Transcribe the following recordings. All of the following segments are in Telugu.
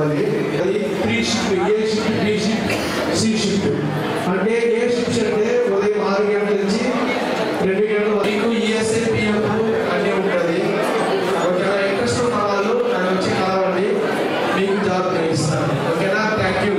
ఉన్నది. అది pre shift, A shift, B shift, C shift. అంటే ఏ షిఫ్ట్ అంటే ఉదయం 6 గంటల నుంచి 2 గంటల వరకు ఈఎస్ఐ పిఎఫ్ అన్నీ ఉంటుంది. ఒకవేళ ఇంట్రెస్ట్ ఉన్న వాళ్ళు నాకు వచ్చి కలవండి, మీకు జాబ్ ఇస్తాను. ఓకేనా? Thank you.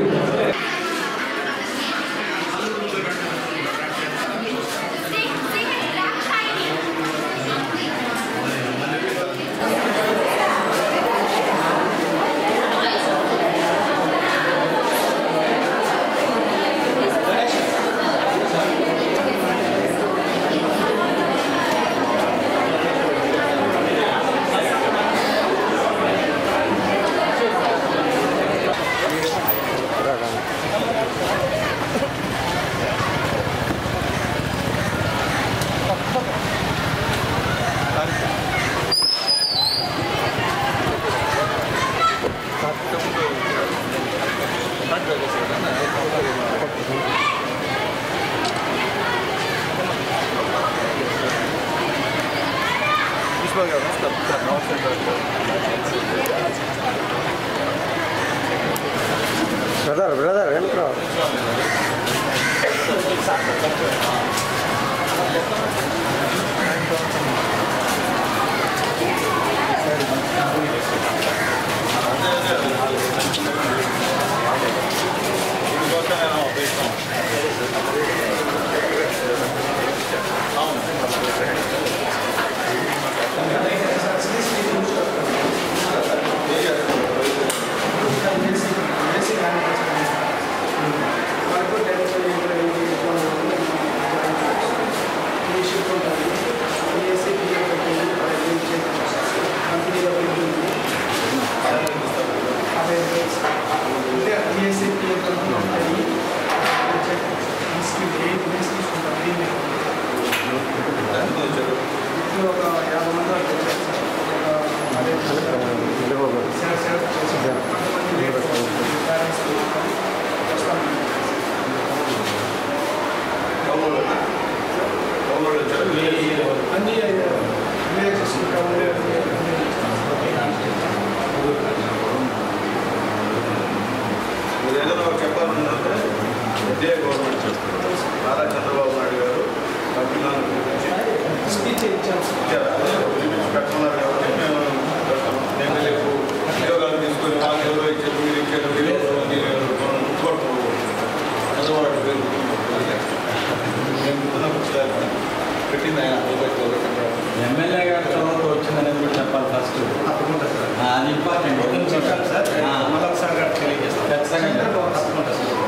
Brother, entro. MLA గారు చొరవతో వచ్చిందనేది కూడా చెప్పాలి ఫస్ట్. తప్పకుండా సార్, అది ఇంపార్టెంట్ చెప్పాలి సార్. మళ్ళీ ఒకసారి తెలియజేస్తాం ఖచ్చితంగా తప్పకుండా సార్.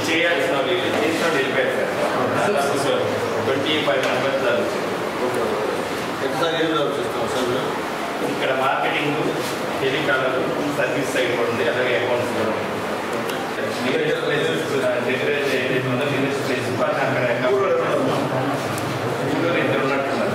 చేయాల్సిన వెళ్ళిపోయారు సార్. 25 మెంబర్స్ ఇక్కడ మార్కెటింగ్, టెలికాలర్, సర్వీస్ సైడ్ కూడా ఉంది, అలాగే అకౌంట్స్ కూడా ఉంది. ఇద్దరు ఉన్నట్టున్నారు.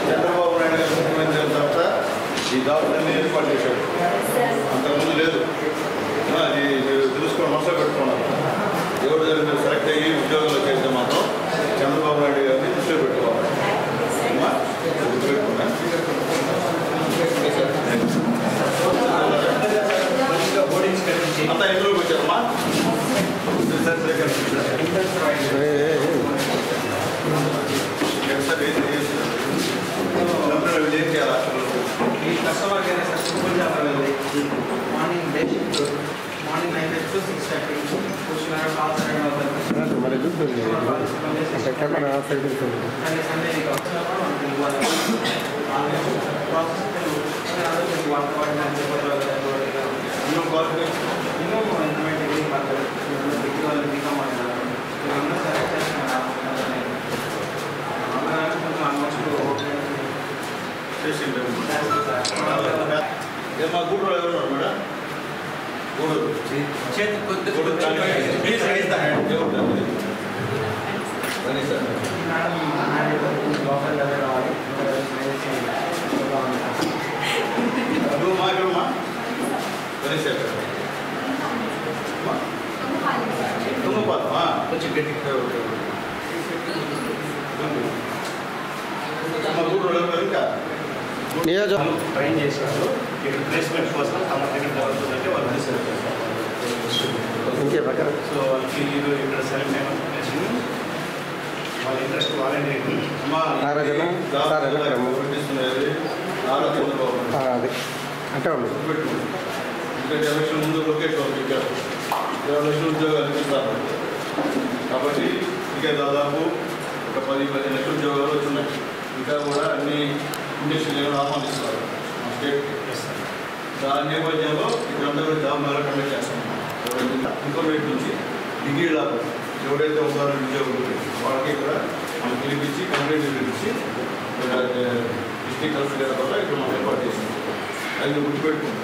చంద్రబాబు నాయుడు గారు ముఖ్యమంత్రి అయిన తర్వాత ఈ జాబులన్నీ ఏర్పాటు చేశాడు. అంతకుముందు లేదు. అది మీరు తెలుసుకొని మనసులో పెట్టుకున్నాను. ఎవరు మీరు సెలెక్ట్ అయ్యి ఉద్యోగంలో చేస్తే మాత్రం చంద్రబాబు నాయుడు గారిని దృష్టిలో పెట్టుకోవాలి. గుర్తుపెట్టుకున్నా. అంతా ఇంట్లోకి వచ్చారమ్మా. ఏం చేయాలి? కస్టమర్ కేర్ సింపుల్ జాబ్ వెళ్ళి morning day shift, morning 9 to 6:30 కూర్చున్నారు కాల్స్ అటెండ్ అవుతారు. మరి సండే సండే ప్రాసెస్ వంట వాడిన ಇನ್ನೂ ಕ್ವಾಲಿಫಿಕೇಶನ್ ಇನ್ನೂ ಇಂಟರ್ಮೀಡಿಯೇಟ್ ಡಿಗ್ರಿ ಮಾಡ್ತಾರೆ ಡಿಗ್ರಿ ಬಿಕಾಮ್ ಮಾಡಿದ್ದಾರೆ ಇನ್ನೂ ಸರ್ ಆಲ್ಮೋಸ್ಟ್ ఏమా గూడూరు ఎవరున్నారు మేడం గూడూరు చేతి కొద్ది ప్లీజ్ రైజ్ ద హ్యాండ్ సరే సార్ నువ్వు మాట్లాడమ్మా సరే సార్ తుమ్మపాలమ్మా కొంచెం గట్టిగా మా గూడూరు ఎవరు ఇంకా ట్రైన్ చేశారు ప్లేస్మెంట్ కోసం తమ దగ్గర జరుగుతుందంటే వాళ్ళు ఇంకే ప్రకారం సో వాళ్ళకి ఇక్కడ సెలెక్ట్ అయిన వాళ్ళ ఇంట్రెస్ట్ వాళ్ళని అదే అంటే ఉంది ఇంకా 20 లక్షల ముందు లొకేట్ అవుతుంది ఇంకా 20 లక్షల ఉద్యోగాలు ఇస్తారు కాబట్టి ఇంకా దాదాపు ఒక 10-15 లక్షల ఉద్యోగాలు వచ్చినాయి ఇంకా కూడా అన్ని ఇండస్ట్రీలు ఆహ్వానిస్తారు స్టేట్ దాని నేపథ్యంలో ఇక్కడంతా కూడా జాబ్ మేళ కండక్ట్ చేస్తాం ఇన్ఫర్మేట్ నుంచి డిగ్రీ లాభం ఎవరైతే ఉదాహరణ ఉద్యోగులు వాళ్ళకి కూడా మనం పిలిపించి కంప్లైంట్ పిలిపించి డిస్ట్రిక్ట్ కలెక్టర్ గారి వల్ల ఇక్కడ మనం ఏర్పాటు చేస్తాం అది గుర్తుపెట్టుకుంటాం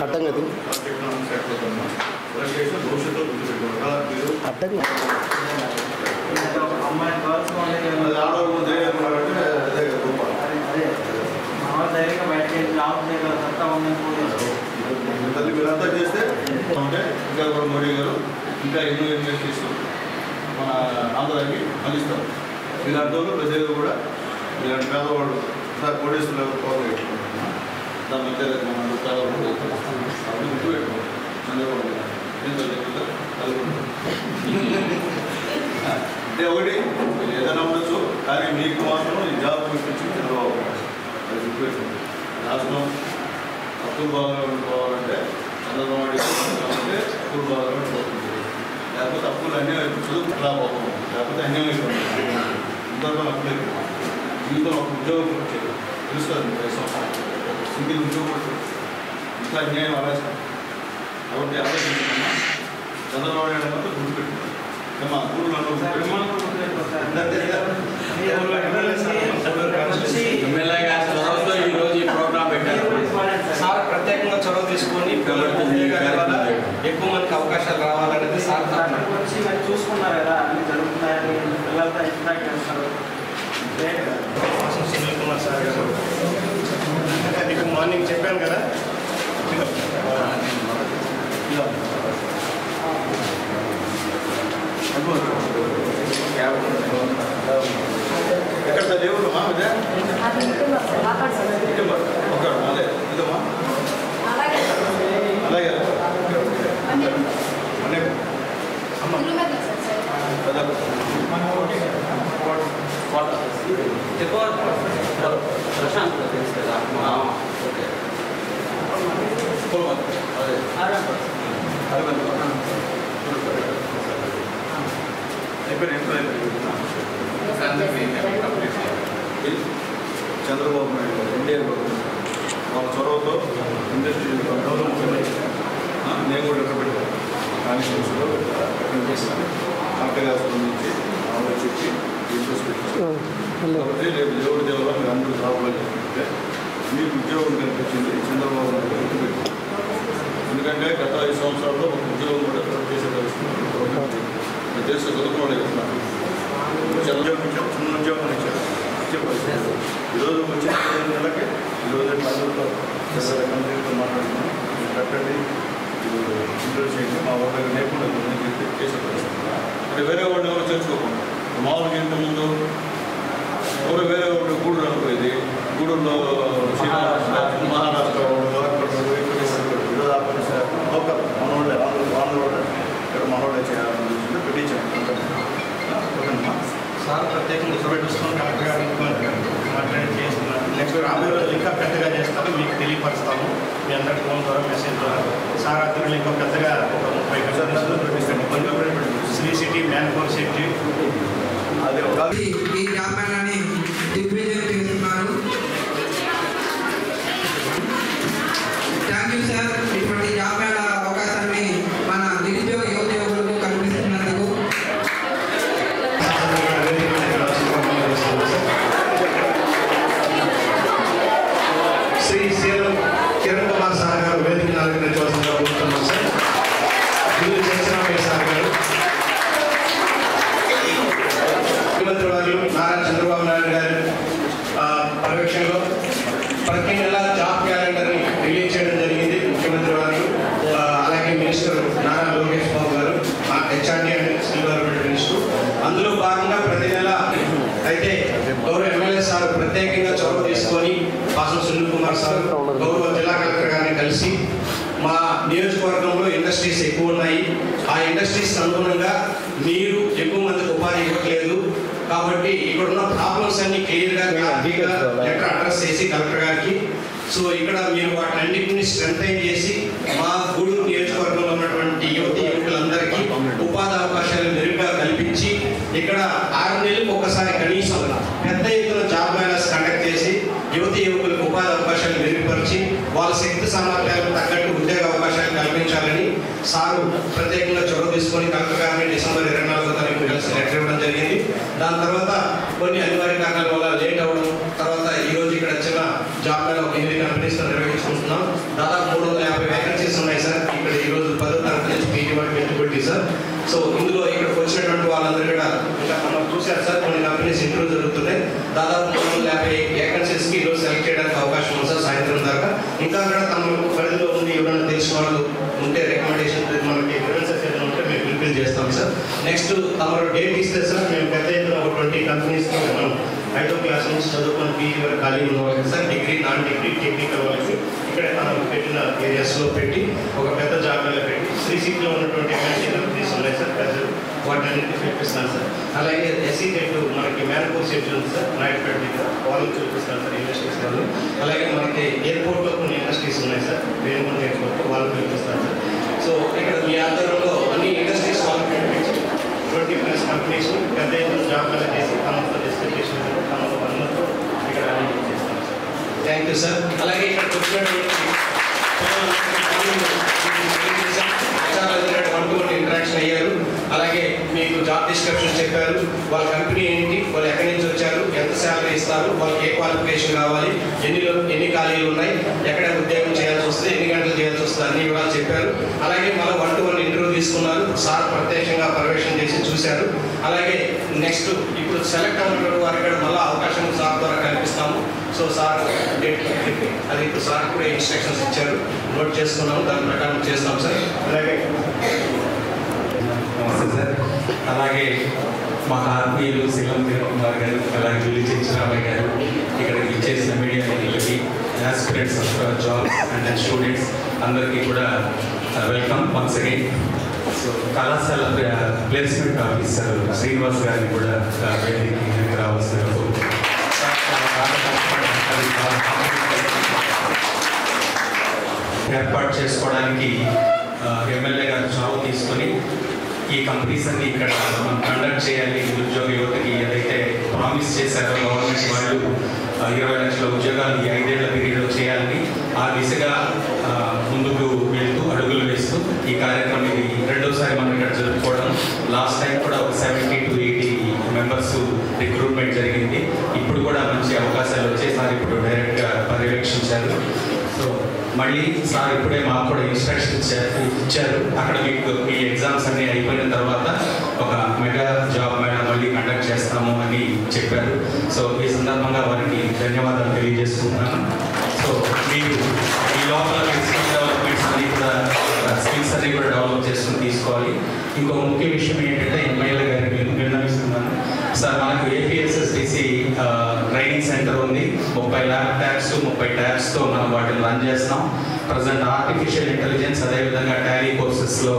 అర్థం కదా భవిష్యత్తులో గుర్తుపెట్టుకోవాలి అర్థం అమ్మాయి గర్ల్స్ ఆడవాళ్ళు ధైర్యంటే అదే రూపాయలు ధైర్యంగా బయటకి జాబ్ చేయగలుగుతా ఉందని తల్లి మీరంతా చేస్తే అంటే ఇంకా కూడా మోడీ గారు ఇంకా ఎన్నో ఇండస్ట్రీస్ మన ఆంధ్రాకి అందిస్తారు ఇలాంటి వాళ్ళు ప్రజలు కూడా ఇలాంటి పేదవాళ్ళు కోటేశ్వర పవర్ పెట్టుకుంటున్నాం దాని మధ్య మన పేదవాళ్ళు కాబట్టి గుర్తు పెట్టుకోండి చంద్రబాబు ఎంతో చెప్తుందా అంటే ఒకటి ఏదైనా ఉండొచ్చు కానీ మీకు మాత్రం ఈ జాబ్ గురించి చంద్రబాబు అది గుర్తు పెట్టుకోండి రాష్ట్రం అప్పులు బాగా ఉండిపోవాలంటే చంద్రబాబు అంటే అప్పులు బాగా ఉండిపోతుంది లేకపోతే అప్పులు అన్నీ చదువు ఎలా పోతుంది లేకపోతే అన్యం అయిపోతుంది అందరితో అప్పులు అయిపోతుంది జీవితం ఒక ఉద్యోగం వచ్చేది తెలుస్తుంది 5 సంవత్సరాలు సింగిల్ ఉద్యోగం ఇంకా అన్యాయం ఆలోచన కాబట్టి ఆలోచించుకున్నా చంద్రబాబు నాయుడు మాత్రం గుర్తుపెట్టుకున్నాం మా ఊళ్ళో ఎమ్మెల్యే గారి చొరవతో ఈరోజు ఈ ప్రోగ్రామ్ పెట్టారు. సార్ ప్రత్యేకంగా చొరవ తీసుకొని ఎక్కువ మందికి అవకాశాలు రావాలనేది సార్ చూసుకున్నారు కదా అన్ని జరుగుతున్నాయని పిల్లలతో ఇంటరాక్ట్ చేస్తారు. సునీల్ కుమార్ సార్ గారు మీకు మార్నింగ్ చెప్పాను కదా ఎక్కడ సార్ దేవుడు మా అదే ఒక అదే ఇదమ్మా అలాగే అనే ప్రశాంత్ తెలుసు కదా ఓకే చంద్రబాబు నాయుడు గారు ఎన్డీఏ గవర్నమెంట్ వాళ్ళ చొరవతో ఇండస్ట్రీ డెవలప్మెంట్ నేను కూడా ఎక్కడ పెట్టాను కాన్స్టిట్యూన్సీలో చేస్తాను కరెక్ట్గా స్పందించి ఆలోచించి ఇంట్రెస్ట్ పెట్టాను కాబట్టి రేపు దేవుడి దేవుల మీరు అందరూ రావాలని చెప్తే మీకు ఉద్యోగం కనిపించింది చంద్రబాబు నాయుడు గుర్తుపెట్టాను ఎందుకంటే గత 5 సంవత్సరాల్లో ఒక ఉద్యోగం కూడా చేసే పరిస్థితి దేశ చదువుకోవడం చెప్తున్నారు ఉద్యోగం ఇచ్చాం చిన్న ఉద్యోగం ఇచ్చారు చెప్పారు ఈరోజు వచ్చిన 15 నెలలకి ఈరోజు అందరితో కంపెనీతో మాట్లాడుతున్నాం కట్టండి ఇంటర్వ్యూ చేయండి మా వాళ్ళ నేర్పుణ్యం చెప్పి చేసే పరిస్థితి అంటే వేరే వాళ్ళు ఎవరు చేర్చుకోకుండా మామూలుగా ఇంతకుముందు ఎవరు వేరే వాళ్ళు గూడూరు అనుకోేది గూడూరులో మహారాష్ట్ర లోకల్ మనోళ్ళే ఆంధ్రవాళ్ళే ఇక్కడ మనోళ్ళే చేయాలని పెట్టించాను సార్ ప్రత్యేకంగా చూసుకొని కరెక్ట్గా మాట్లాడి చేస్తున్నారు నెక్స్ట్ రాబోయే రోజులు ఇంకా పెద్దగా చేస్తాము మీకు తెలియపరుస్తాము మీ అందరి ఫోన్ ద్వారా మెసేజ్ ద్వారా సార్ అతను ఇంకా పెద్దగా ఒక 30 ప్రతిస్తాము శ్రీ సిటీ మ్యాన్ఫోర్ సిటీ అదే ఈ గ్రామాలని దిగ్విజయం చేస్తున్న ముఖ్యమంత్రి వారు నారా చంద్రబాబు నాయుడు గారి పర్యవేక్షణలో ప్రతి నెల జాబ్ క్యాలెండర్ని రిలీజ్ చేయడం జరిగింది ముఖ్యమంత్రి వారు. అలాగే మినిస్టర్ నారా లోకేష్ బాబు గారు HRD and skill development minister. అందులో భాగంగా ప్రతి నెల అయితే గౌరవ ఎమ్మెల్యే సార్ ప్రత్యేకంగా చొరవ తీసుకొని పాసం సునీల్ కుమార్ సార్ గౌరవ జిల్లా కలెక్టర్ గారిని కలిసి మా నియోజకవర్గంలో ఇండస్ట్రీస్ ఎక్కువ ఉన్నాయి, ఆ ఇండస్ట్రీస్ అనుగుణంగా మీరు ఎక్కువ మందికి ఉపాధి ఇవ్వట్లేదు కాబట్టి ఇక్కడున్న ప్రాబ్లమ్స్ అన్ని క్లియర్గా లెటర్ అడ్రస్ చేసి కలెక్టర్ గారికి సో ఇక్కడ మీరు వాటన్నిటిని స్ట్రెంథైన్ చేసి మా గూడూరు నియోజకవర్గంలో ఉన్నటువంటి యువకులందరికీ ఉపాధి అవకాశాలు మెరుగ్గా కల్పించి ఇక్కడ 6 నెలలకు ఒకసారి కనీసం పెద్ద ఎత్తున జాబ్ మేళాస్ కండక్ట్ చేసి యువకులకు ఉపాధి అవకాశాలు మెరుగుపరిచి వాళ్ళ శక్తి సామర్థ్యాలకు తగ్గట్టు ఉద్యోగ అవకాశాలు కల్పించాలని సారు ప్రత్యేకంగా చొరవ తీసుకొని కలెక్టర్ గారిని డిసెంబర్ 24వ తారీఖు కలిసి లెటర్ ఇవ్వడం జరిగింది. దాని తర్వాత కొన్ని అనివార్య కారణాల వల్ల లేట్ అవ్వడం తర్వాత ఈరోజు ఇక్కడ చిన్న జాబ్ మేళా ఒక 8 కంపెనీస్తో నిర్వహించుకుంటున్నాం. దాదాపు 350 వేకెన్సీస్ ఉన్నాయి సార్. ఇక్కడ ఈరోజు 10వ తరగతి నుంచి పీజీ వరకు పెట్టుబడి సార్. సో ఇందులో ఇక్కడికి వచ్చినటువంటి వాళ్ళందరూ కూడా ఇంకా మనం చూశారు సార్, కొన్ని కంపెనీస్ ఇంటర్వ్యూ జరుగుతున్నాయి. దాదాపు 350 వేకెన్సీస్కి ఈరోజు సెలెక్ట్ చేయడానికి అవకాశం ఉంది సార్ సాయంత్రం దాకా. ఇంకా కూడా తమ పరిధిలో ఉండి ఎవరైనా తెలిసిన వాళ్ళు ఉంటే రికమెండేషన్ మనకి రిఫరెన్సెస్ ఏదైనా ఉంటే మేము ఫుల్ఫిల్ చేస్తాం సార్. నెక్స్ట్ తమరు డేట్ ఇస్తే సార్ మేము పెద్ద ఎత్తున ఒక 20 కంపెనీస్తో మనం 5వ క్లాస్ నుంచి చదువుకొని పీజీ వరకు ఖాళీ ఉన్న వాళ్ళకి sir degree non degree technical వాళ్ళకి ఇక్కడే మనం పెట్టిన ఏరియాస్లో పెట్టి ఒక పెద్ద జాబ్లో పెట్టి శ్రీసీట్లో ఉన్నటువంటి ఎంఎన్సీ కంపెనీస్ ఉన్నాయి సార్ ప్రజలు వాటిని చూపిస్తాను సార్. అలాగే ఎస్సీ చెట్టు మనకి మ్యాన్పూర్ చెట్టు ఉంది సార్ నాయుడుపేట దగ్గర వాళ్ళకి చూపిస్తాను సార్ ఇండస్ట్రీస్ వాళ్ళు. అలాగే మనకి ఎయిర్పోర్ట్లో కొన్ని ఇండస్ట్రీస్ ఉన్నాయి సార్, వేణుగొండ ఎయిర్పోర్ట్ వాళ్ళకి చూపిస్తాను సార్. సో ఇక్కడ మీ ఆధ్వర్యంలో అన్ని ఇండస్ట్రీస్ వాళ్ళకి చూపించి 20+ కంపెనీస్ పెద్ద ఎత్తున జాబ్ చేసి తమతో డిస్కస్ చేసిన తమలో వన్తో ఇక్కడ చేస్తాం సార్. Thank you sir. అలాగే ఇక్కడ వచ్చినటువంటి ఇంటరాక్షన్ అయ్యారు. అలాగే మీకు జాబ్ డిస్క్రిప్షన్ చెప్పారు, వాళ్ళ కంపెనీ ఏంటి, వాళ్ళు ఎక్కడి నుంచి వచ్చారు, ఎంత శాలరీ ఇస్తారు, వాళ్ళకి ఏ క్వాలిఫికేషన్ కావాలి, ఎన్ని ఖాళీలు ఉన్నాయి, ఎక్కడ ఉద్యోగం చేయాల్సి వస్తుంది, ఎన్ని గంటలు చేయాల్సి వస్తుంది అన్ని కూడా చెప్పారు. అలాగే మళ్ళీ 1-to-1 ఇంటర్వ్యూ తీసుకున్నారు. సార్ ప్రత్యక్షంగా పర్యవేక్షణ చేసి చూశారు. అలాగే నెక్స్ట్ ఇప్పుడు సెలెక్ట్ అవ్వడం వారికి కూడా మళ్ళీ అవకాశం సార్ ద్వారా కల్పిస్తాము. సో సార్ అది ఇప్పుడు సార్ కూడా ఇన్స్ట్రక్షన్స్ ఇచ్చారు, నోట్ చేసుకున్నాము, దాని ప్రకారం చేస్తాం సార్. అలాగే నమస్తే సార్. అలాగే మా ఆత్మీయులు శిలం కుమార్ గారు, అలాగే విల్లి చిరాబాయ్ గారు, ఇక్కడికి ఇచ్చేసిన మీడియా మిత్రులకి, aspirants of jobs and students అందరికీ కూడా వెల్కమ్ వన్స్ అగైన్. సో కళాశాల ప్లేస్మెంట్ ఆఫీసర్ శ్రీనివాస్ గారిని కూడా వేదికకి రావాల్సిన ఏర్పాటు చేసుకోవడానికి ఎమ్మెల్యే గారు చొరవ తీసుకొని ఈ కంపెనీస్ అన్ని ఇక్కడ మనం కండక్ట్ చేయాలి, నిరుద్యోగ యువతకి ఏదైతే ప్రామిస్ చేశారో గవర్నమెంట్ వాళ్ళు 20 లక్షల ఉద్యోగాలు ఈ 5 ఏళ్ల పీరియడ్లో చేయాలని ఆ దిశగా ముందుకు వెళ్తూ అడుగులు వేస్తూ ఈ కార్యక్రమం ఇది రెండోసారి మనం ఇక్కడ జరుపుకోవడం. లాస్ట్ టైం కూడా ఒక 70 to 80 మెంబర్స్ రిక్రూట్మెంట్ జరిగింది. ఇప్పుడు కూడా మంచి అవకాశాలు వచ్చాయి. సార్ ఇప్పుడు డైరెక్ట్గా పర్యవేక్షించారు. సో మళ్ళీ సార్ ఇప్పుడే మాకు కూడా ఇన్స్ట్రక్షన్స్ ఇచ్చారు. అక్కడ మీకు మీ ఎగ్జామ్స్ అన్నీ అయిపోయిన తర్వాత ఒక మెగా జాబ్ మేళా మళ్ళీ కండక్ట్ చేస్తాము అని చెప్పారు. సో ఈ సందర్భంగా వారికి ధన్యవాదాలు తెలియజేసుకుంటున్నాను. సో మీరు ఈ లోపల స్కిల్ డెవలప్మెంట్స్ అన్నీ కూడా స్కిల్స్ అన్నీ కూడా డెవలప్ చేసుకుని తీసుకోవాలి. ఇంకో ముఖ్య విషయం ఏంటంటే ఎమ్మెల్యే గారికి విన్నవిస్తున్నాను సార్, మనకు ఏపీఎస్ఎస్డిసి ట్రైనింగ్ సెంటర్ ఉంది. 30 ల్యాబ్ ట్యాబ్స్ 30 ట్యాబ్స్తో మనం వాటిని రన్ చేస్తున్నాం. ప్రజెంట్ ఆర్టిఫిషియల్ ఇంటెలిజెన్స్ అదేవిధంగా టాలీ కోర్సెస్లో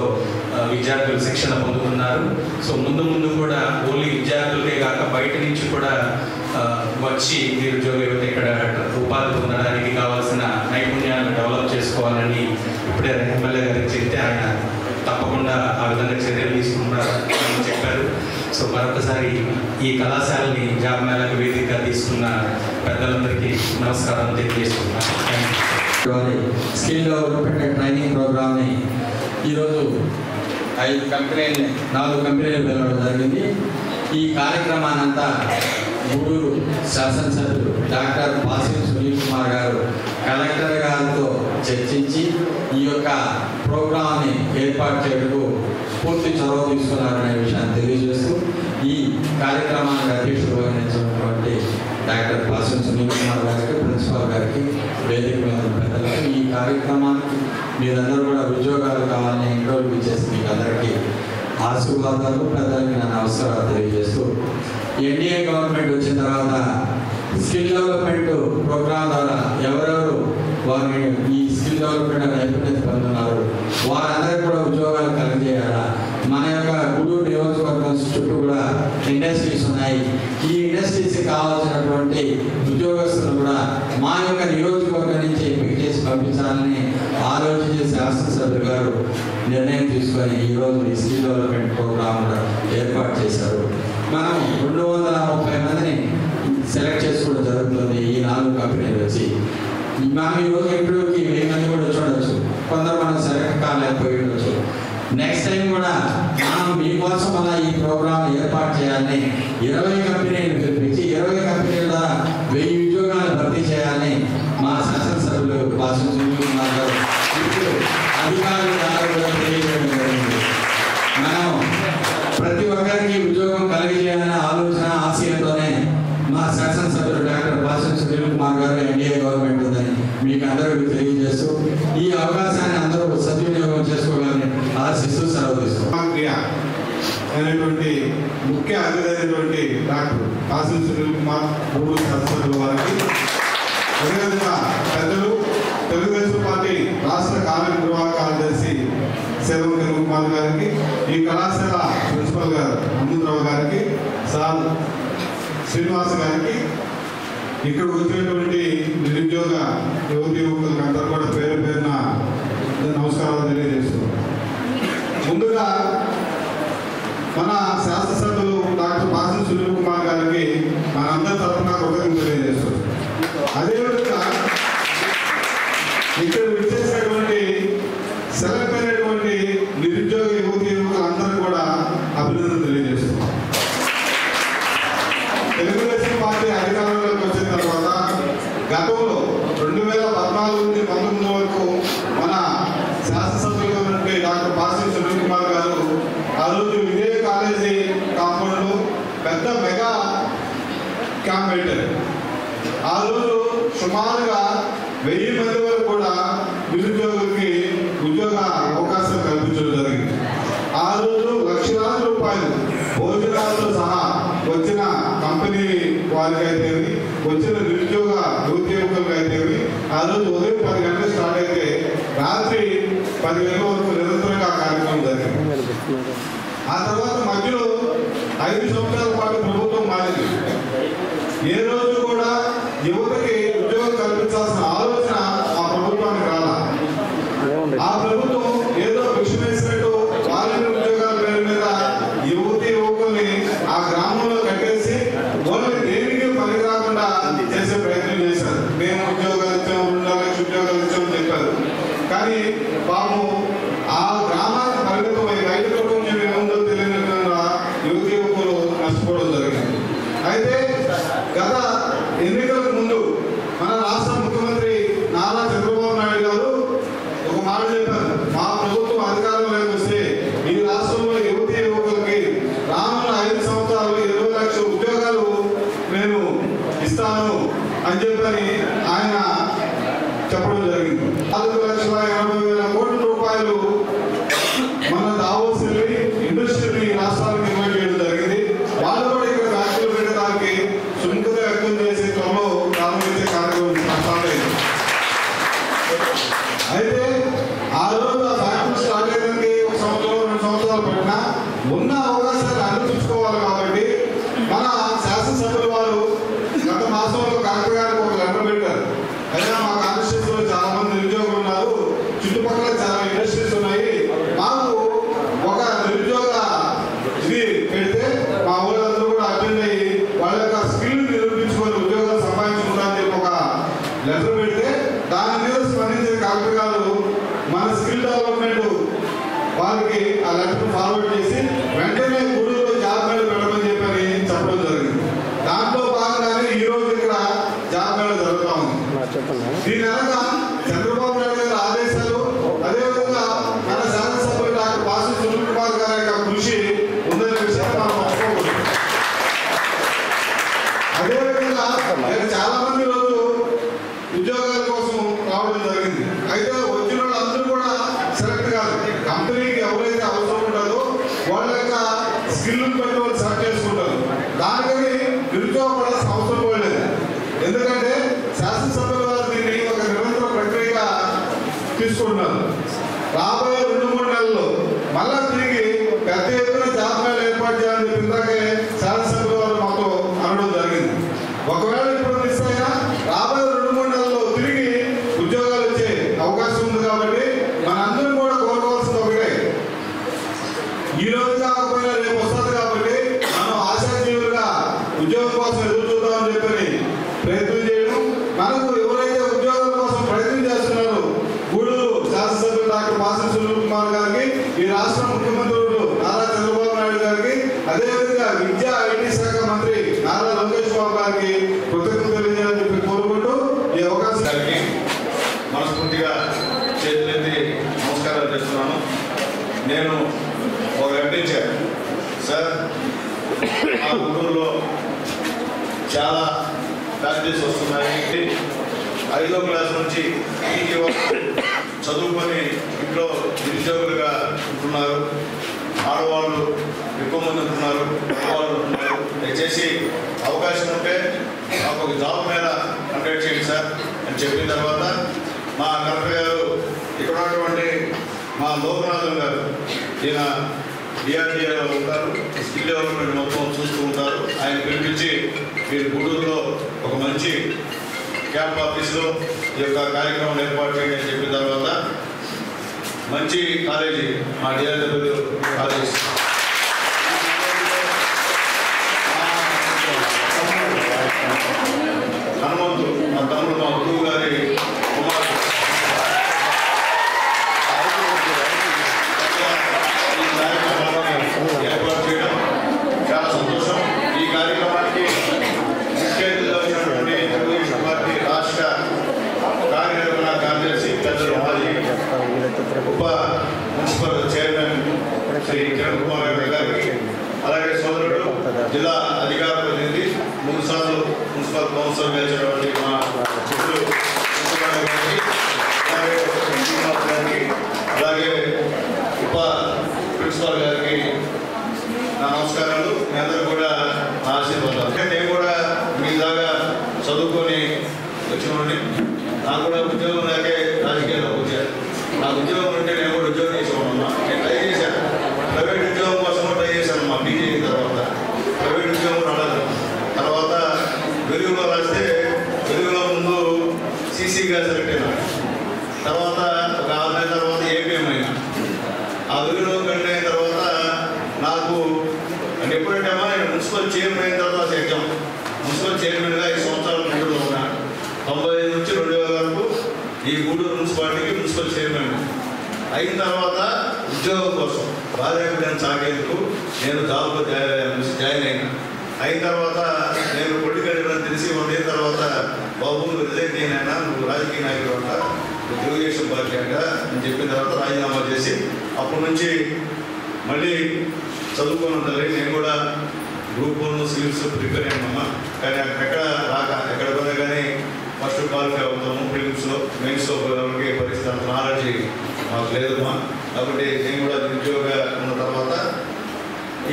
విద్యార్థులు శిక్షణ పొందుతున్నారు. సో ముందు కూడా ఓన్లీ విద్యార్థులకే కాక బయట నుంచి కూడా వచ్చి నిరుద్యోగ యువత ఇక్కడ ఉపాధి పొందడానికి కావాల్సిన నైపుణ్యాలను డెవలప్ చేసుకోవాలని ఇప్పుడే ఎమ్మెల్యే గారికి చెప్తే ఆయన తప్పకుండా ఆ విధంగా చర్యలు తీసుకుంటారని చెప్పారు. సో మరొకసారి ఈ కళాశాలని జాబ్ మేళాకు వేదికగా తీసుకున్న పెద్దలందరికీ నమస్కారం తెలియజేస్తున్నాను. స్కిల్ డెవలప్మెంట్ అండ్ ట్రైనింగ్ ప్రోగ్రామ్ని ఈరోజు 4 కంపెనీలు పిలవడం జరిగింది. ఈ కార్యక్రమానంతా గూడూరు శాసనసభ్యులు డాక్టర్ పాసిం సునీల్ కుమార్ గారు కలెక్టర్ గారితో చర్చించి ఈ యొక్క ప్రోగ్రామ్ని ఏర్పాటు చేయడానికి పూర్తి చొరవ తీసుకున్నారనే విషయాన్ని తెలియజేస్తూ ఈ కార్యక్రమానికి అధ్యక్షత వహించినటువంటి డాక్టర్ పాసం సునీల్ కుమార్ గారికి, ప్రిన్సిపాల్ గారికి, వేదిక మీద పెద్దలకు, ఈ కార్యక్రమానికి మీరందరూ కూడా ఉద్యోగాలు కావాలని ఇంటర్వ్యూ చేసి మీకు అందరికీ ఆశీర్వాదాలు, పెద్దలకి నా నమస్కారాలు తెలియజేస్తూ, ఎన్డీఏ గవర్నమెంట్ వచ్చిన తర్వాత స్కిల్ డెవలప్మెంట్ ప్రోగ్రామ్ ద్వారా ఎవరెవరు వారిని ఈ స్కిల్ డెవలప్మెంట్ నైపుణ్యత పొందుతున్నారు వారందరికీ కూడా ఉద్యోగాలు కలగజేయాలా. మన యొక్క గూడూరు నియోజకవర్గం చుట్టూ కూడా ఇండస్ట్రీస్ ఉన్నాయి. ఈ ఇండస్ట్రీస్కి కావాల్సినటువంటి ఉద్యోగస్తులు కూడా మా యొక్క నియోజకవర్గం నుంచి ఎంపిక చేసి పంపించాలని ఆలోచించి శాసనసభ్యులు గారు నిర్ణయం తీసుకొని ఈరోజు ఈ స్కిల్ డెవలప్మెంట్ ప్రోగ్రామ్ ఏర్పాటు చేశారు. మనం 230 మందిని సెలెక్ట్ చేసుకోవడం జరుగుతుంది. ఈ 4 కంపెనీలు వచ్చి మనం ఈరోజు ఇంటర్వ్యూకి 1000 మంది కూడా చూడవచ్చు. కొందరు మనం సెలెక్ట్ కాలేకపోయి ఉండొచ్చు. నెక్స్ట్ టైం కూడా మనం మీకోసం అలా ఈ ప్రోగ్రాం ఏర్పాటు చేయాలని 20 కంపెనీలు పిలిపించి 20 కంపెనీల ద్వారా 1000 ఉద్యోగాలు భర్తీ చేయాలని మా శాసనసభ్యులు పాసం సునీల్ కుమార్ గారు ఇప్పుడు అధికారుల ద్వారా కూడా తెలియజేయడం జరిగింది. మనం ప్రతి ఒక్కరికి ఉద్యోగం కలిగజేయాలనే ఆలోచన ఆశయంతోనే మా శాసనసభ్యులు డాక్టర్ పాసం సునీల్ కుమార్ గారు ఎన్డీఏ గవర్నమెంట్ ఉందని మీకు అందరికీ తెలియజేస్తూ ఈ అవకాశాన్ని అందరూ సద్వినియోగం చేసుకోవాలని ఆశిస్తూ సెలవు తీసుకుంటాం. అయినటువంటి ముఖ్య అతిథి అయినటువంటి డాక్టర్ పాసం సునీల్ కుమార్ గూడూరు శాసనసభ్యుల వారికి, అదేవిధంగా పెద్దలు తెలుగుదేశం పార్టీ రాష్ట్ర కార్యనిర్వాహక కార్యదర్శి సేవం కుమార్ గారికి, ఈ కళాశాల ప్రిన్సిపల్ గారు అనంతరావు గారికి, సార్ శ్రీనివాస్ గారికి, ఇక్కడ వచ్చినటువంటి నిరుద్యోగ యువతి యువకులకు అందరూ కూడా పేరు పేరున నమస్కారాలు తెలియజేస్తున్నాం. ముందుగా మన శాసనసభ్యులు డాక్టర్ పాసం సునీల్ కుమార్ గారికి మనందరి తరఫున కృతజ్ఞతలు తెలియజేస్తున్నాం. అదేవిధంగా ఇక్కడ విచ్చేసినటువంటి సెలెక్ట్ అయినటువంటి నిరుద్యోగ యువతి యువకులందరూ కూడా అభినందనలు తెలియజేస్తున్నాం. తెలుగుదేశం పార్టీ అధికారంలోకి వచ్చిన తర్వాత గతంలో 2014 నుంచి 19 వరకు మన శాసనసభ్యులుగా ఉన్నటువంటి డాక్టర్ పాసం సునీల్ కుమార్ గారు ఆ రోజు ఇదే కాలేజీ కాంపౌండ్లో పెద్ద మెగా క్యాంప్ పెట్టారు. ఆ రోజు సుమారుగా 1000 మంది వరకు కూడా నిరుద్యోగులకి ఉద్యోగ అవకాశం కల్పించడం జరిగింది. ఆ రోజు లక్షలాది రూపాయలు భోజనాలతో సహా వచ్చిన కంపెనీ వారికి అయితే, వచ్చిన నిరుద్యోగ యువతి యువకులకు అయితే ఆ రోజు ఉదయం 10 గంటలకు స్టార్ట్ అయితే రాత్రి 10 గంటల వరకు నిరంతరంగా కార్యక్రమం జరిగింది. ఆ తర్వాత మధ్యలో 5 సంవత్సరాల పాటు ప్రభుత్వం మారింది. ఏ రోజు కూడా యువతకి ఉద్యోగం కల్పించాల్సిన ఆలోచన ఆ ప్రభుత్వానికి రాలా. ఆ ప్రభుత్వం ఏదో విషమేసినట్టు వాళ్ళని ఉద్యోగాల పేరు మీద యువతి యువకుల్ని ఆ గ్రామంలో కట్టేసి వాళ్ళని దేనికి పనికి రాకుండా చేసే ప్రయత్నం చేశారు. మేము ఉద్యోగాలు ఇచ్చాము, 2 లక్షల ఉద్యోగాలు ఇచ్చామని చెప్పారు. కానీ పాపం ఆ గ్రామానికి పరిమితమై బయట ప్రపంచం ఏముందో తెలియనట్టుగా యువతి యువకులు నష్టపోవడం జరిగింది. అయితే గత ఎన్నికలకు ముందు మన రాష్ట్ర ముఖ్యమంత్రి నారా చంద్రబాబు నాయుడు గారు ఒక మాట చెప్పారు. మా ప్రభుత్వం అధికారంలోకి వస్తే ఈ రాష్ట్రంలో యువతి యువకులకి రానున్న 5 సంవత్సరాలు 20 లక్షల ఉద్యోగాలు నేను ఇస్తాను అని చెప్పని ఆయన చెప్పడం జరిగింది. 4,80,000 కోట్ల రూపాయలు మన దావోస్ ఇండస్ట్రీని రాష్ట్రానికి ఇన్వైట్ చేయడం జరిగింది. వాళ్ళు కూడా ఇక్కడ ఫ్యాక్టరీలు పెట్టడానికి సుముఖత వ్యక్తం చేసే త్వరలో ప్రారంభించే కార్యక్రమం స్టార్ట్ అయింది. అయితే ఆ రోజు ఆ ఫ్యాక్టరీ స్టార్ట్ అయ్యడానికి 1 సంవత్సరం 2 సంవత్సరాలు పట్టినా ఉన్న అవకాశాలు అందిపుచ్చుకోవాలి. కాబట్టి మన శాసనసభ్యుల వారు గత మాసంలో కలెక్టర్ గారికి ఒక లెటర్ పెట్టారు. అయినా మా కాన్స్టిట్యూన్సీలో చాలా మంది నిరుద్యోగులు ఉన్నారు, చుట్టుపక్కల చాలా ఇండస్ట్రీస్ ఉన్నాయి, మాకు ఒక నిరుద్యోగ ఇది పెడితే మా ఊళ్ళందరూ కూడా అటెండ్ అయ్యి వాళ్ళ యొక్క స్కిల్ నిరూపించుకొని ఉద్యోగాలు సంపాదించుకుంటారని చెప్పి ఒక లెటర్ పెడితే దాని మీద స్పందించిన కలెక్టర్ గారు మన స్కిల్ డెవలప్మెంట్ వారికి ఆ లెటర్ ఫార్వర్డ్ చేసి వెంటనే గూడూరులో జాబ్ మేళ పెట్టమని చెప్పని చెప్పడం జరిగింది. దాంట్లో భాగంగానే ఈ రోజు ఇక్కడ జాబ్ మేళ జరుగుతూ ఉంది. దీని వెనక చంద్రబాబు నాయుడు గారి ఆదేశాలు, అదేవిధంగా మన శాసనసభ్యులు డాక్టర్ పాసం సునీల్ కుమార్ గారి యొక్క కృషి ఉందనే విషయాన్ని మనం మర్చిపోకూడదు. ఉద్యోగం కోసం ఎదురు చూద్దామని చెప్పని ప్రయత్నం చేయడం, మనకు ఎవరైతే ఉద్యోగాల కోసం ప్రయత్నం చేస్తున్నారో గూడూరు శాసనసభ్యులు డాక్టర్ పాసం సునీల్ కుమార్ గారికి, ఈ రాష్ట్ర ముఖ్యమంత్రులు నారా చంద్రబాబు నాయుడు గారికి, అదేవిధంగా విద్యా ఐటీ శాఖ మంత్రి నారా లోకేష్ బాబు గారికి కృతజ్ఞతలు తెలియజేయాలని చెప్పి కోరుకుంటూ ఈ అవకాశానికి మనస్ఫూర్తిగా చేతులెత్తి నమస్కారాలు చేస్తున్నాను. నేను ఒక గమనించాను సార్, మా ఊళ్ళో చాలా ఫ్యాక్టరీస్ వస్తున్నాయి. 5వ క్లాస్ నుంచి పీజీ వరకు చదువుకొని ఇంట్లో నిరుద్యోగులుగా ఉంటున్నారు. ఆడవాళ్ళు ఎక్కువ మంది ఉంటున్నారు, మగవాళ్ళు ఉంటున్నారు. దయచేసి అవకాశం ఉంటే మాకు ఒక జాబ్ మీద కండక్ట్ చేయండి సార్ అని చెప్పిన తర్వాత మా కలెక్టర్ గారు ఇక్కడ ఉన్నటువంటి మా లోకనాథం గారు, ఈయన డిఆర్డీఏలో ఉంటారు, స్కిల్ డెవలప్మెంట్ మొత్తం చూస్తూ ఉంటారు. ఆయన పిలిపించి మీరు గూడూరులో ఒక మంచి క్యాంప్ ఆఫీస్లో ఈ యొక్క కార్యక్రమం ఏర్పాటు చేయండి అని చెప్పిన తర్వాత మంచి కాలేజీ మా డిఆర్డబ్ల్యూ కాలేజ్ హనుమంతు మా తమ్ముడు మా గురువు గారి కుమారుడు ఏర్పాటు చేయడం చాలా సంతోషం. ఈ కార్యక్రమానికి ముఖ్య అతిథిగా వచ్చినటువంటి తెలుగుదేశం పార్టీ రాష్ట్ర కార్యనిర్వహణ కార్యదర్శి పెద్దలు మాజీ ఉప మున్సిపల్ చైర్మన్ శ్రీ కిరణ్ కుమార్ గారికి, అలాగే సోదరుడు జిల్లా అధికార ప్రతినిధి 3 సార్లు మున్సిపల్ కౌన్సిలర్ గెలిచినటువంటి మా చిత్తూరు గారికి, అలాగే శ్రీనివాస్ గారికి, అలాగే ఉప ప్రిన్సిపాల్ గారికి నా నమస్కారాలు. మీ అందరూ కూడా నా ఆశీర్వాదాలు. నేను కూడా మీ దాకా చదువుకొని వచ్చినోడిని, నాకు కూడా ఉద్యోగం లేకే రాజకీయాల్లో వచ్చాను. నాకు ఉద్యోగం ఉంటే నేను కూడా ఉద్యోగం చేసేవాడమ్మా. నేను ట్రై చేశాను, ప్రైవేట్ ఉద్యోగం కోసం ట్రై చేశాను. మా పీజీ అయిన తర్వాత ప్రైవేట్ ఉద్యోగం రాలేదు. తర్వాత వెలుగులో రాస్తే వెలుగులో ముందు సీసీగా సెలెక్ట్ అయినా, తర్వాత ఒక 6 నెలల తర్వాత ఏపీఎం అయినా. ఆ వెలుగులో కంటే అయిన తర్వాత నాకు అంటే ఎప్పుడంటే అమ్మా నేను మున్సిపల్ చైర్మన్ అయిన తర్వాత ఎగ్జామ్ మున్సిపల్ చైర్మన్గా 5 సంవత్సరాల గూడూరులో ఉన్నా. 95 నుంచి 2000 వరకు ఈ గూడూరు మున్సిపాలిటీకి మున్సిపల్ చైర్మన్ అయిన తర్వాత ఉద్యోగం కోసం బాధ్యత సాగేందుకు నేను జాబ్లో జాయిన్ అయిన తర్వాత నేను పొలిటికల్ లీడర్ తెలిసి 1 year తర్వాత బాబు నువ్వు రిజైన్ చేయనైనా, నువ్వు రాజకీయ నాయకుడు అంట, నువ్వు తెలుగుదేశం పార్టీ అంట అని చెప్పిన తర్వాత రాజీనామా చేసి అప్పటి నుంచి మళ్ళీ చదువుకున్నంత నేను కూడా గ్రూప్ 1 సివిల్స్ ప్రిపేర్ అయినామా. కానీ ఎక్కడ రాక ఎక్కడ పోయినా కానీ ఫస్ట్ క్వాలిఫై అవుతాము. ప్రిలిమ్స్లో మెయిన్స్లో పోయే పరిస్థితి అంత నాలెడ్జ్ మాకు లేదమ్మా. కాబట్టి నేను కూడా నిరుద్యోగంగా ఉన్న తర్వాత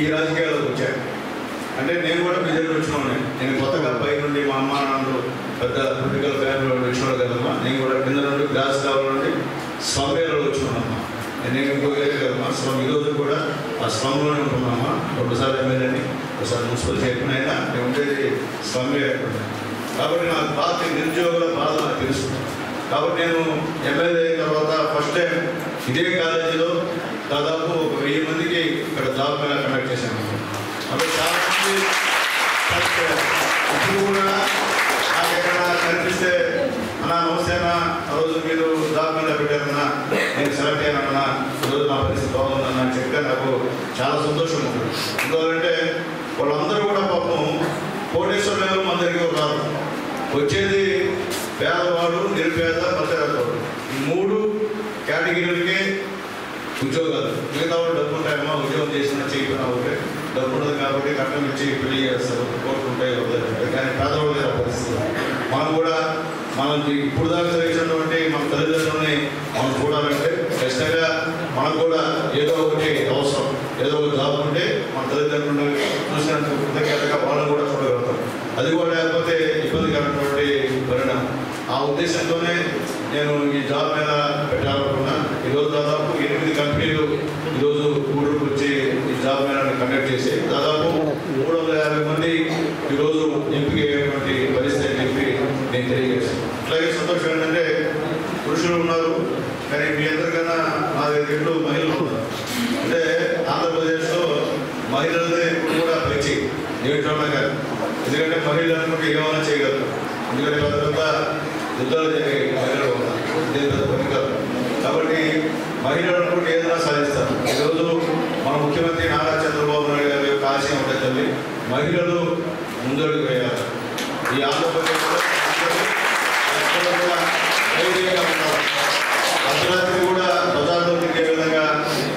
ఈ రాజకీయాల్లోకి వచ్చాను. అంటే నేను కూడా మీ దగ్గర వచ్చినాను. నేను కొత్తగా పై నుండి మా అమ్మ నాన్నలు పెద్ద పొలిటికల్ ఫ్యామిలీలో వచ్చినాడు కదమ్మా. నేను కూడా కింద నుండి గ్రాస్ లెవెల్ నుండి స్లమ్లో వచ్చినానమ్మా. నేను ఇంకో ఏరియా కదమ్మా స్లమ్. ఈరోజు కూడా ఆ స్లమ్లోనే ఉంటున్నామా. 2 సార్లు ఎమ్మెల్యేని, ఒకసారి మున్సిపల్ చైర్మన్ అయినా నేను ఉండేది స్లమ్లో ఏర్పడినాను. కాబట్టి నాకు బాగా నిరుద్యోగుల బాధ నాకు తెలుసు. కాబట్టి నేను ఎమ్మెల్యే అయిన తర్వాత ఫస్ట్ టైం ఇదే కాలేజీలో దాదాపు 1000 మందికి ఇక్కడ జాబ్ మీద కండక్ట్ చేశాను. కాబట్టి చాలా మంది ఇప్పుడు కూడా నాకు ఎక్కడ కనిపిస్తే అన్నా నమస్తే అన్న, ఆ రోజు మీరు జాబ్ మీద పెట్టారన్నా, నేను సెలెక్ట్ అయ్యానన్నా, ఈరోజు నా పరిస్థితి బాగుందన్నా చెప్తే నాకు చాలా సంతోషం ఉంటుంది. ఎందుకంటే వాళ్ళందరూ కూడా పాపం కోటేశ్వర లెవెల్ మన దగ్గర రాదు. వచ్చేది పేదవాడు, నిరుపేద, మధ్యతరగతి. ఈ 3 కేటగిరీలకే ఉద్యోగాలు. మిగతా వాళ్ళు డబ్బు ఉంటాయమ్మా, ఉద్యోగం చేసినా చేయకపోయినా ఒకటే. డబ్బు ఉండదు కాబట్టి కట్టం ఇచ్చి పెళ్లి చేస్తారు, కోరుకుంటే కానీ పేదవాళ్ళు లేని పరిస్థితి. మనం కూడా ఇప్పుడు దాకా చదివించినటువంటి మన తల్లిదండ్రులని మనం చూడాలంటే ఖచ్చితంగా మనకు కూడా ఏదో ఒకటి అవసరం, ఏదో ఒక జాబ్ ఉంటే మన తల్లిదండ్రులను చూసినందుకు కృతజ్ఞతగా వాళ్ళని కూడా చూడగలుగుతాం. అది కూడా లేకపోతే ఇబ్బందికరమైనటువంటి పరిణామం. ఆ ఉద్దేశంతోనే నేను ఈ జాబ్ మీద పెట్టాలనుకున్నా. ఈరోజు దాదాపు 8 కంపెనీలు ఈరోజు గూడూరుకు వచ్చి ఈ జాబ్ మీద కండక్ట్ చేసి దాదాపు 350 మంది ఈరోజు ఎంపిక అయ్యేటువంటి పరిస్థితి అని చెప్పి నేను తెలియజేశాను. అట్లాగే సంతోషం ఏంటంటే పురుషులు ఉన్నారు, కానీ మీ అందరికన్నా 4-5 రెట్లు మహిళలు ఉన్నారు. అంటే ఆంధ్రప్రదేశ్లో మహిళలదే ఇప్పుడు కూడా పైచి దేవిచోళ్ళ గారు ఎందుకంటే మహిళలు అనుకుంటే ఏమైనా చేయగలరు. ఎందుకంటే పెద్ద పెద్ద యుద్ధాలు జరిగాయి మహిళలు వల్ల, ఇదే పెద్ద పని కాదు. కాబట్టి మహిళలు అనుకుంటే ఏదైనా సాధిస్తారు. ఈరోజు మన ముఖ్యమంత్రి నారా చంద్రబాబు నాయుడు గారి యొక్క ఆశయం ఉంటుంది తల్లి, మహిళలు ముందడుగు వేయాలి. ఈ ఆంధ్రప్రదేశ్లో ధైర్యంగా ఉన్నారు. అర్ధరాత్రి కూడా బజార్లో తిరిగే విధంగా,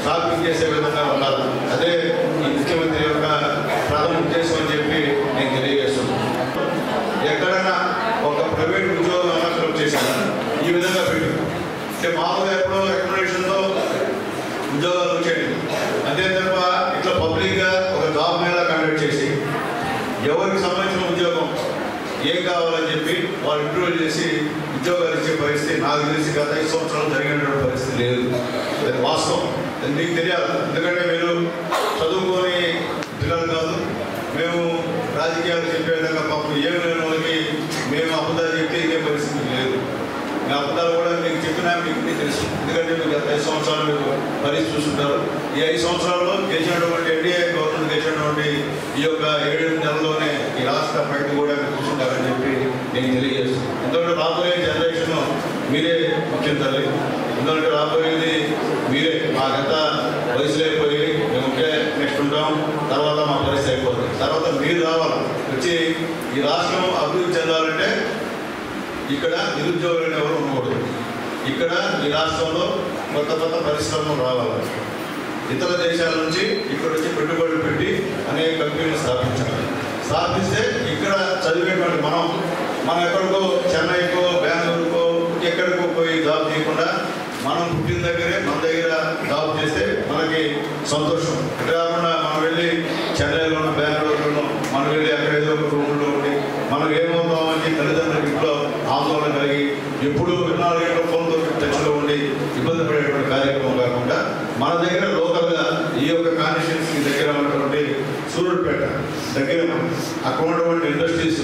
షాపింగ్ చేసే విధంగా ఉన్నారు. అదే ఈ ముఖ్యమంత్రి యొక్క ప్రథమ ఉద్దేశం అని చెప్పి నేను తెలియజేస్తున్నాను. ఎక్కడైనా ఒక ప్రైవేట్ ఉద్యోగం అనౌన్స్ చేశాను ఈ విధంగా పెట్టి, అంటే మామూలుగా ఎప్పుడో రికమెండేషన్తో ఉద్యోగాలు వచ్చేది. అంతే తప్ప ఇట్లా పబ్లిక్గా ఒక జాబ్ మేళా కండక్ట్ చేసి ఎవరికి సంబంధించిన ఉద్యోగం ఏం కావాలని చెప్పి వాళ్ళు ఇంటర్వ్యూ చేసి ఉద్యోగాలు ఇచ్చే పరిస్థితి నాకు తెలిసి గత 5 సంవత్సరాలు జరిగినటువంటి పరిస్థితి లేదు. అది వాస్తవం, అది మీకు తెలియాలి. ఎందుకంటే మీరు చదువుకొని పిల్లలు కాదు, మేము రాజకీయాలు చెప్పే విధంగా పాపం ఏమి లేని వాళ్ళకి మేము అబద్ధాలు చెప్తే ఇదే పరిస్థితి లేదు. మీ అబద్ధాలు కూడా మీకు చెప్పినా మీకు తెలుసు, ఎందుకంటే మీకు గత 5 సంవత్సరాలు మీరు పరిస్థితి చూస్తుంటారు. ఈ 5 సంవత్సరాల్లో గెలిచినటువంటి ఎన్డీఏ గవర్నమెంట్ గెలిచినటువంటి ఈ యొక్క 7 నెలల్లోనే ఈ రాష్ట్ర ప్రగతి కూడా మీరు చూస్తుంటారని చెప్పి నేను తెలియజేస్తున్నాను. ఎందుకంటే రాబోయే జనరేషన్ మీరే ముఖ్యం తల్లి. ఎందుకంటే రాబోయేది మీరే. మా గత వయసులో అయిపోయి మేము ఉంటే నెక్స్ట్ ఉంటాం, తర్వాత మా పరిస్థితి అయిపోతుంది. తర్వాత మీరు రావాలి, వచ్చి ఈ రాష్ట్రం అభివృద్ధి చెందాలంటే ఇక్కడ నిరుద్యోగులు ఎవరు ఉండకూడదు. ఇక్కడ ఈ రాష్ట్రంలో కొత్త కొత్త పరిశ్రమలు రావాలి. ఇతర దేశాల నుంచి ఇక్కడ వచ్చి పెట్టుబడులు పెట్టి అనేక కంపెనీలు స్థాపించాలి. స్థాపిస్తే ఇక్కడ చదివేటువంటి మనం ఎక్కడికో చెన్నైకో బెంగళూరుకో ఎక్కడికో పోయి జాబ్ చేయకుండా మనం పుట్టిన దగ్గరే మన దగ్గర జాబ్ చేస్తే మనకి సంతోషం. ఇట్లా కాకుండా మనం వెళ్ళి చెన్నైలోనూ బెంగళూరులోనూ మనం వెళ్ళి అక్కడ ఏదో ఒక రూమ్లో ఉండి మనం ఏమవుతామని తల్లిదండ్రుల ఇంట్లో ఆందోళన కలిగి ఎప్పుడు 24 గంటల ఫోన్తో టచ్లో ఉండి ఇబ్బంది పడేటువంటి కార్యక్రమం కాకుండా మన దగ్గర లోకల్గా ఈ యొక్క కాన్స్టిట్యున్సీ దగ్గర ఉన్నటువంటి సూర్యుడిపేట దగ్గర అక్కడ ఉన్నటువంటి ఇండస్ట్రీస్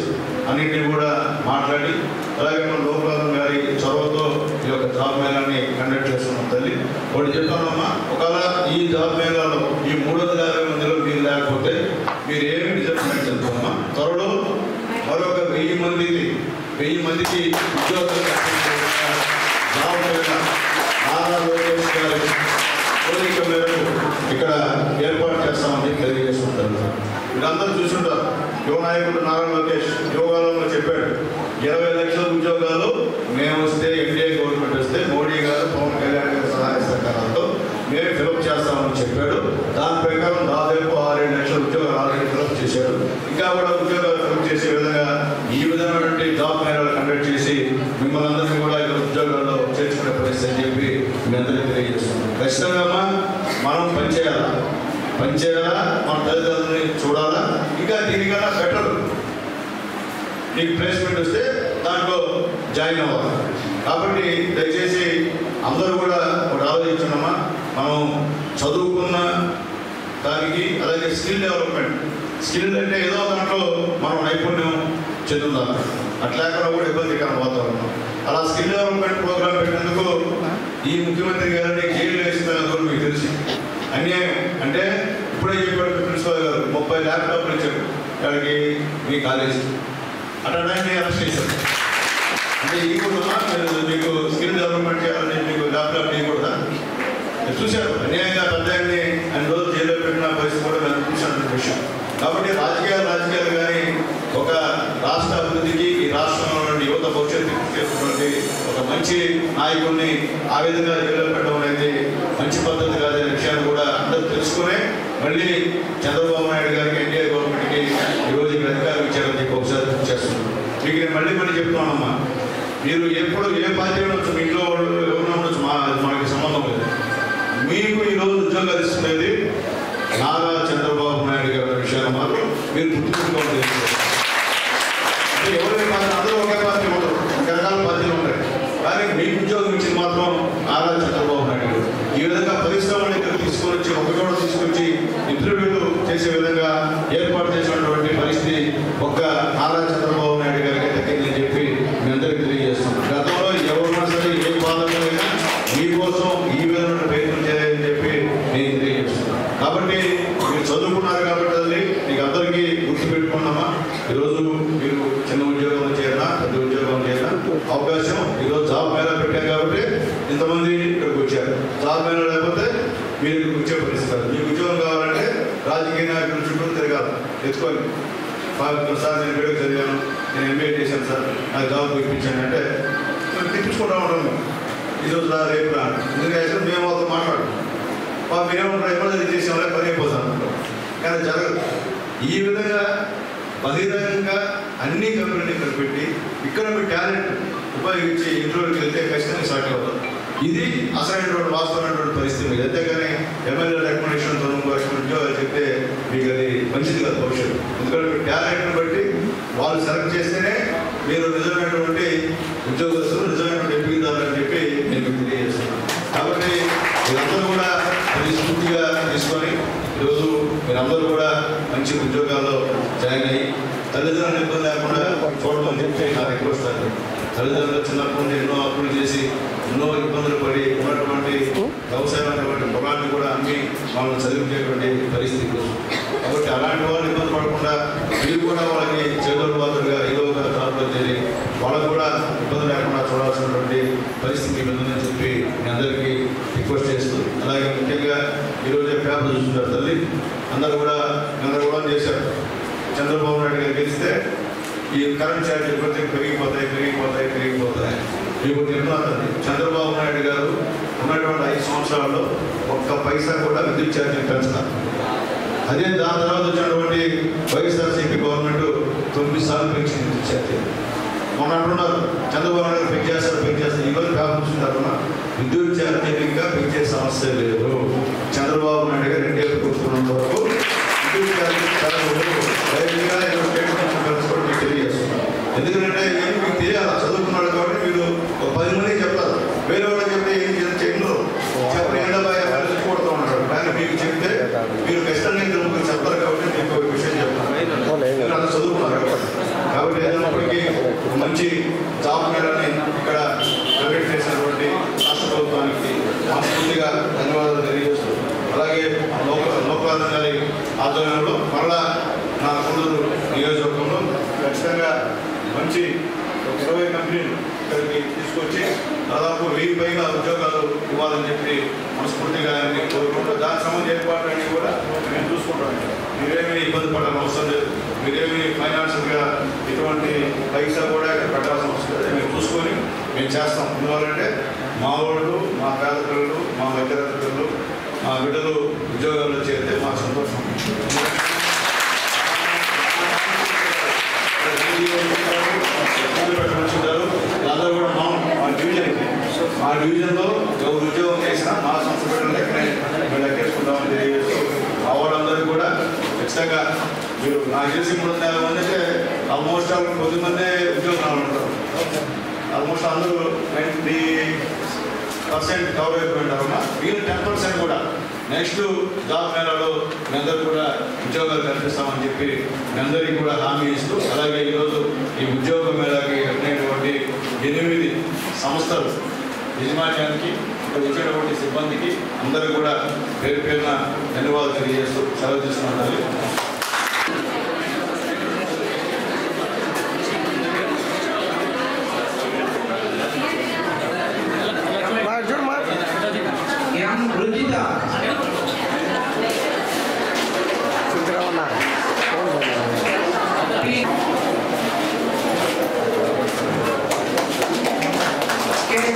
అన్నింటినీ కూడా మాట్లాడి, అలాగే మన లోకల్ గారి చొరవతో ఈ యొక్క జాబ్ మేళాన్ని కండక్ట్ చేస్తున్నాం తల్లి. ఒకటి చెప్తానమ్మా, ఒకవేళ ఈ జాబ్ మేళాలో ఈ 350 మందిలో మీరు లేకపోతే మీరు ఏమి డిసప్పాయింట్ చెప్తామమ్మా. త్వరలో మరొక 1000 మందికి ఉద్యోగాలు జాబ్ మేళా నారా లోకేష్ గారి కోరిక మేరకు ఇక్కడ ఏర్పాటు చేస్తామని తెలియజేస్తుంటారు. మీరందరూ చూసుంటారు, యువ నాయకుడు నారా లోకేష్ యోగాలంలో చెప్పాడు 20 లక్షల ఉద్యోగాలు మేము వస్తే, ఎన్డీఏ గవర్నమెంట్ వస్తే మోడీ గారు పవన్ కళ్యాణ్ గారి సహాయ సహకారాలతో మేము ఫిలప్ చేస్తామని చెప్పాడు. దాని ప్రకారం దాదాపు 6-7 లక్షల ఉద్యోగాలు ఆల్రెడీ ఫిలప్ చేశాడు. ఇంకా కూడా ఉద్యోగాలు ఫిలప్ చేసే విధంగా ఈ విధమైనటువంటి జాబ్ మేళాలు కండక్ట్ చేసి మిమ్మల్ని అందరినీ కూడా ఇక్కడ ఉద్యోగాల్లో చేర్చుకునే పరిస్థితి అని చెప్పి మీ అందరికీ తెలియజేస్తున్నాం. ఖచ్చితంగా మనం పనిచేయాలా, మన తల్లిదండ్రులని చూడాలా. ఇంకా దీనికన్నా బెటర్ నీకు ప్లేస్మెంట్ వస్తే దాంట్లో జాయిన్ అవ్వాలి. కాబట్టి దయచేసి అందరూ కూడా ఒకటి ఆలోచించున్నామా, మనం చదువుకున్న దానికి అలాగే స్కిల్ డెవలప్మెంట్. స్కిల్ అంటే ఏదో దాంట్లో మనం నైపుణ్యం చెందుతాం, అట్లా కూడా ఇబ్బందికరమైన వాతావరణం. అలా స్కిల్ డెవలప్మెంట్ ప్రోగ్రామ్ పెట్టినందుకు ఈ ముఖ్యమంత్రి గారిని జైలు వేసిన మీకు తెలిసి అన్యాయం. అంటే ఇప్పుడే చెప్పాడు ప్రిన్సిపల్ గారు 30 ల్యాప్టాప్లు ఇచ్చారు ఇక్కడికి మీ కాలేజీ, అటెండెన్స్ అరెస్ట్ చేశారు. అంటే ఈ కూడా మీకు స్కిల్ డెవలప్మెంట్ చేయాలని మీకు ల్యాప్టాప్ ఇవ్వకూడదా? చూశారు అన్యాయంగా పెద్దాన్ని అన్ని రోజులు జైల్లో పెట్టిన పరిస్థితి కూడా మేము చూసినటువంటి విషయం. కాబట్టి రాజకీయాలు కానీ ఒక రాష్ట్ర అభివృద్ధికి, ఈ రాష్ట్రంలో యువత భవిష్యత్తు చేస్తున్నటువంటి ఒక మంచి నాయకుడిని ఆ విధంగా జైల్లో పెట్టడం అనేది మంచి పద్ధతి కాదనే విషయాన్ని కూడా అందరూ తెలుసుకునే మళ్ళీ చంద్రబాబు నాయుడు గారికి, ఎన్డీఏ గవర్నమెంట్కి ఈరోజు ఇక్కడ అధికారం ఇచ్చారని చెప్పి ఒకసారి గుర్తు చేస్తున్నాను. మీకు నేను మళ్ళీ చెప్తున్నానమ్మా, మీరు ఎప్పుడు ఏ పార్టీ ఉండొచ్చు, మీ ఇంట్లో ఎవరు ఉండొచ్చు, మనకి సంబంధం లేదు. మీకు ఈరోజు ఉద్యోగాలు ఇస్తున్నది నారా చంద్రబాబు నాయుడు గారి విషయాన్ని మాత్రం మీరు గుర్తుంచుకోవాలి. అంటే ఎవరి పార్టీ అందరూ ఒకే పార్టీ ఉండరు, రకరకాల పార్టీలు ఉంటాయి. కానీ మీకు ఉద్యోగం ఇచ్చింది మాత్రం నారా చంద్రబాబు నాయుడు గారు. ఈ విధంగా పరిశ్రమలు ఇక్కడ తీసుకొచ్చి ఇంటర్వ్యూలు చేసే విధంగా ఏర్పాటు చేసినటువంటి పరిస్థితి ఒక్క నారా చంద్రబాబు నాయుడు గారికి దక్కిందని చెప్పి మీ అందరికీ తెలియజేస్తున్నాం. గతంలో ఎవరున్నా సరే ఏ బాధలైనా మీకోసం ఈ విధమైన ప్రయత్నం చేయాలని చెప్పి నేను తెలియజేస్తున్నాను. కాబట్టి మీరు చదువుకున్నారు కాబట్టి మీకు అందరికీ గుర్తుపెట్టుకున్నామా, చిన్న ఉద్యోగంలో చేరినా పెద్ద ఉద్యోగంలో చేరినా అవకాశం ఈరోజు జాబ్ మేళా పెట్టాం కాబట్టి ఇంతమంది ఇక్కడికి వచ్చారు. జాబ్ మేళా లేకపోతే మీరు ఇక్కడికి వచ్చే పరిస్థితి. మీకు ఉద్యోగం కావాలంటే రాజకీయ నాయకుల చుట్టూ తిరగాలి ఎత్తుకొని. సార్ నేను వేడుక చదివాను, నేను ఎంబీఏ చేశాను సార్, నాకు జాబ్ ఇప్పించాను అంటే తెప్పించుకుంటూ ఉంటాము. ఈరోజు రా రేపు రా ఎందుకంటే మేము వాళ్ళతో మాట్లాడతాం. మీరేమంటారు ఎమర్జెన్సీ చేసే వాళ్ళే పని అయిపోతాను కానీ జరగదు. ఈ విధంగా బహిరంగంగా అన్ని కంపెనీలు ఇక్కడ పెట్టి ఇక్కడ మీ టాలెంట్ ఉపయోగించి ఇంటర్వ్యూకి వెళ్తే ఖచ్చితంగా సాటి అవుతాం. ఇది అసలైనటువంటి వాస్తవమైనటువంటి పరిస్థితి. అంతేగాని ఎమ్మెల్యే రికమెండేషన్తో ఉద్యోగాలు చెప్తే మీకు అది మంచిది కాదు భవిష్యత్తు. ఎందుకంటే మీ టాలెంట్ని బట్టి వాళ్ళు సెలెక్ట్ చేస్తేనే మీరు నిజమైనటువంటి ఉద్యోగస్తులు, నిజమైనటువంటి ఎంపికదారులు అని చెప్పి నేను మీకు తెలియజేస్తున్నాను. కాబట్టి మీరందరూ కూడా అది స్ఫూర్తిగా తీసుకొని ఈరోజు మీరందరూ కూడా మంచి ఉద్యోగాల్లో జాయిన్ అయ్యి తల్లిదండ్రులు ఇబ్బంది లేకుండా చూడమని చెప్పి నా రిక్వెస్ట్. తల్లిదండ్రులు చిన్నప్పటి నుండి ఎన్నో అప్పులు చేసి ఎన్నో ఇబ్బందులు పడి ఉన్నటువంటి వ్యవసాయం అనేటువంటి పొలాన్ని కూడా అమ్మి వాళ్ళని చదివించేటువంటి పరిస్థితి. కాబట్టి అలాంటి వాళ్ళు ఇబ్బంది పడకుండా మీరు కూడా వాళ్ళకి చేదోడు బాధలుగా ఏదో ఒక జాబ్లో చేరి వాళ్ళకు కూడా ఇబ్బంది లేకుండా చూడాల్సినటువంటి పరిస్థితి ఉందని చెప్పి మీ అందరికీ రిక్వెస్ట్ చేస్తూ, అలాగే ముఖ్యంగా ఈరోజే పేపర్ చూస్తున్నారు తల్లి అందరూ కూడా చేశారు. చంద్రబాబు నాయుడు గారు గెలిస్తే ఈ కరెంట్ ఛార్జీలు ప్రతి పెరిగిపోతాయి. మీకు చెప్తున్నారండి, చంద్రబాబు నాయుడు గారు ఉన్నటువంటి 5 సంవత్సరాల్లో ఒక్క పైసా కూడా విద్యుత్ ఛార్జీలు పెంచుతారు. అదే దాని తర్వాత వచ్చినటువంటి వైఎస్ఆర్సీపీ గవర్నమెంట్ 9 సార్లు పెంచింది విద్యుత్ ఛార్జీలు. మొన్న అంటున్నారు చంద్రబాబు నాయుడు పెంచేస్తారు. ఈరోజు పేపర్ చూస్తున్నారున్నా విద్యుత్ ఛార్జీలు ఇంకా పెంచే సమస్య లేదు. చంద్రబాబు నాయుడు గారు 2 ఏళ్ళు కూర్చున్నంత వరకు విద్యుత్ ఛార్జీలు తెలియజేస్తున్నారు. ఎందుకంటే ఏమి మీకు తెలియాలి, చదువుకున్నాడు కాబట్టి మీరు 10 మందికి చెప్తారు. వేరే వాళ్ళకి చెప్తే ఏం చేయరు, చెప్పిన ఎండబాయడుతూ ఉంటారు. కానీ మీకు చెప్తే మీరు ఖచ్చితంగా ముగ్గురు చెప్తారు కాబట్టి మీకు ఒక విషయం చెప్తాను. అంత చదువుకున్నారు కాబట్టి ఏదైనప్పటికీ మంచి జాబ్ మేళని ఇక్కడ కండక్ట్ చేసినటువంటి రాష్ట్ర ప్రభుత్వానికి మనస్ఫూర్తిగా ధన్యవాదాలు తెలియజేస్తూ, అలాగే లోకనాథన్ గారి ఆధ్వర్యంలో మరలా నా కొందరు నియోజకవర్గంలో ఖచ్చితంగా మంచి 20 కంపెనీలు ఇక్కడికి తీసుకొచ్చి దాదాపు 1000 పైగా ఉద్యోగాలు ఇవ్వాలని చెప్పి మనస్ఫూర్తిగా కోరుకుంటూ దానికి సంబంధించిన ఏర్పాట్లన్నీ కూడా మేము చూసుకుంటాం. మీరేమీ ఇబ్బంది పడాల్సిన అవసరం లేదు. మీరేమీ ఫైనాన్షియల్గా ఎటువంటి పైసా కూడా ఇక్కడ పెట్టాల్సిన అవసరం లేదు. మేము చూసుకొని మేము చేస్తాం. ఎందువల్లంటే మా వాళ్ళు, మా పేద పిల్లలు, మా మధ్యతరగతి పిల్లలు, మా బిడ్డలు ఉద్యోగాల్లో చేరితే మాకు సంతోషం. అందరూ కూడా మా డివిజన్లో ఎవరు ఉద్యోగం చేసినా మా సంస్థ బిడ్డలు మేము లెక్కేసుకుంటామని తెలియజేస్తూ మా వాళ్ళందరూ కూడా ఖచ్చితంగా మీరు నాకు తెలిసి 3 నెలల మంది అంటే ఆల్మోస్ట్ 10 మంది ఉద్యోగాలు ఉంటారు. ఆల్మోస్ట్ అందరూ 90% కవర్ అయిపోయింటారమ్మా. మీరు 10% కూడా నెక్స్ట్ జాబ్ మేళాలో మీ అందరూ కూడా ఉద్యోగాలు కల్పిస్తామని చెప్పి మీ అందరికీ కూడా హామీ ఇస్తూ, అలాగే ఈరోజు ఈ ఉద్యోగ మేళాకి వెళ్ళినటువంటి 8 సంస్థలు యజమాన్యానికి ఇక్కడ వచ్చేటువంటి సిబ్బందికి అందరూ కూడా పేరు పేరున ధన్యవాదాలు తెలియజేస్తూ సెలవు తీసుకున్నారు.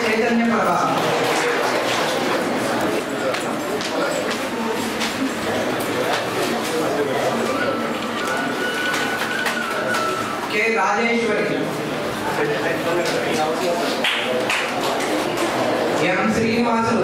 చైతన్య ప్రభా, కె రాజేశ్వరి, ఎం శ్రీనివాసులు,